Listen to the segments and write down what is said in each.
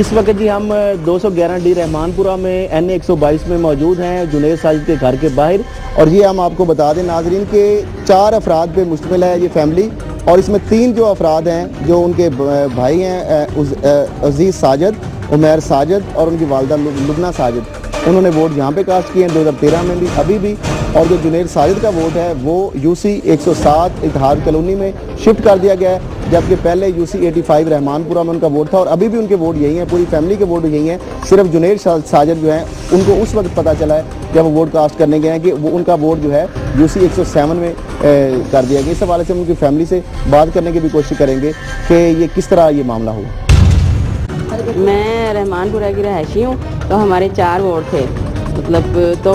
इस वक्त जी हम 211D रहमानपुरा में NA 122 में मौजूद हैं, जुनैद साजिद के घर के बाहर। और ये हम आपको बता दें नाजरीन के 4 अफराद पे मुश्तमिल है ये फैमिली, और इसमें 3 जो अफराद हैं जो उनके भाई हैं, अजीज़ साजिद, उमैर साजिद और उनकी वालदा लुबना साजिद। उन्होंने वोट यहाँ पे कास्ट किए हैं 2013 में भी, अभी भी। और जो जुनैद साजिद का वोट है वो UC 107 इतिहाद कॉलोनी में शिफ्ट कर दिया गया है, जबकि पहले UC 85 रहमानपुरा में उनका वोट था, और अभी भी उनके वोट यही हैं, पूरी फैमिली के वोट यही हैं। सिर्फ जुनैद साजिद जो हैं उनको उस वक्त पता चला है जब वो वोट कास्ट करने गए हैं कि वो उनका वोट जो है UC 107 में कर दिया गया। इस हवाले से हम उनकी फैमिली से बात करने की भी कोशिश करेंगे कि ये किस तरह ये मामला हुआ। मैं रहमानपुरा की रहायशी हूँ, तो हमारे 4 वोट थे, मतलब तो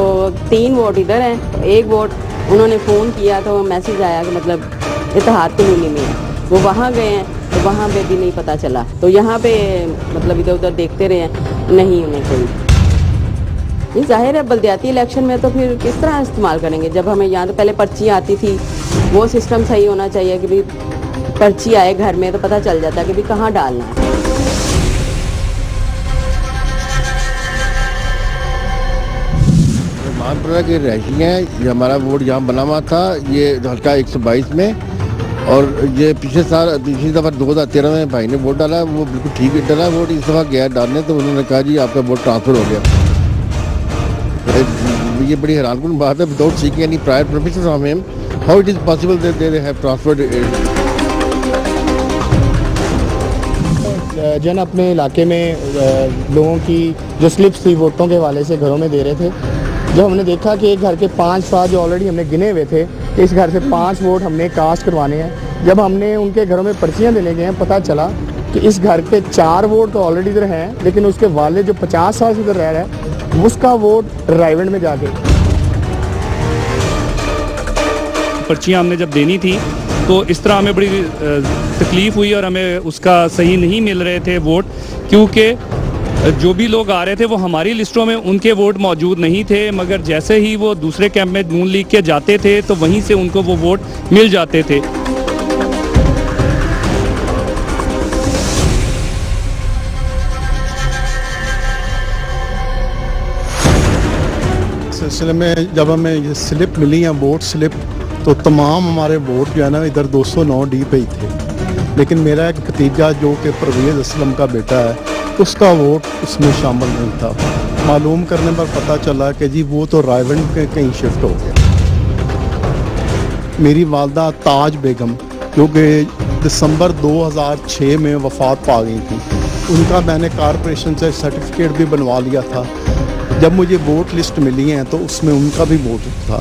3 वोट इधर हैं, 1 वोट उन्होंने फ़ोन किया तो मैसेज आया कि मतलब इतिहाद कॉलोनी में है, वो वहाँ गए हैं तो वहाँ पे भी नहीं पता चला, तो यहाँ पे मतलब इधर उधर देखते रहे नहीं उन्हें कोई। ये जाहिर है बल्दियाती इलेक्शन में तो फिर किस तरह इस्तेमाल करेंगे, जब हमें यहाँ तो पहले पर्ची आती थी, वो सिस्टम सही होना चाहिए कि भाई पर्ची आए घर में तो पता चल जाता है कि भाई कहाँ डालना है। रहमानपुरा के रहायशी हैं, ये हमारा वोट यहाँ बना हुआ था, ये हल्का 122 में, और ये पिछली दफ़ा 2013 में भाई ने वोट डाला, वो बिल्कुल ठीक डाला वोट। इस दफ़ा गया डालने तो उन्होंने कहा जी आपका वोट ट्रांसफ़र हो गया। ये बड़ी हैरानकुन बात है, without seeking any prior permission from him, how it is possible that they have transferred. जन अपने इलाके में लोगों की जो स्लिप्स थी वोटों के हवाले से घरों में दे रहे थे, जब हमने देखा कि एक घर के 5 अफराद जो ऑलरेडी हमने गिने हुए थे, इस घर से 5 वोट हमने कास्ट करवाने हैं। जब हमने उनके घरों में पर्चियाँ देने गए हैं, पता चला कि इस घर के 4 वोट तो ऑलरेडी इधर हैं, लेकिन उसके वाले जो 50 साल से इधर रह रहा है उसका वोट रायवंड में जाके। पर्चियाँ हमने जब देनी थी तो इस तरह हमें बड़ी तकलीफ़ हुई, और हमें उसका सही नहीं मिल रहे थे वोट, क्योंकि जो भी लोग आ रहे थे वो हमारी लिस्टों में उनके वोट मौजूद नहीं थे, मगर जैसे ही वो दूसरे कैंप में नून लीग के जाते थे तो वहीं से उनको वो वोट मिल जाते थे। सिलसिले में जब हमें ये स्लिप मिली है, वोट स्लिप, तो तमाम हमारे वोट जो है ना इधर 209D पे ही थे, लेकिन मेरा एक भतीजा जो कि परवेज़ असलम का बेटा है उसका वोट उसमें शामिल नहीं था। मालूम करने पर पता चला कि जी वो तो रायवंड के कहीं शिफ्ट हो गया। मेरी वालदा ताज बेगम जो कि दिसंबर 2006 में वफ़ात पा गई थी, उनका मैंने कॉरपोरेशन से सर्टिफिकेट भी बनवा लिया था। जब मुझे वोट लिस्ट मिली है तो उसमें उनका भी वोट था।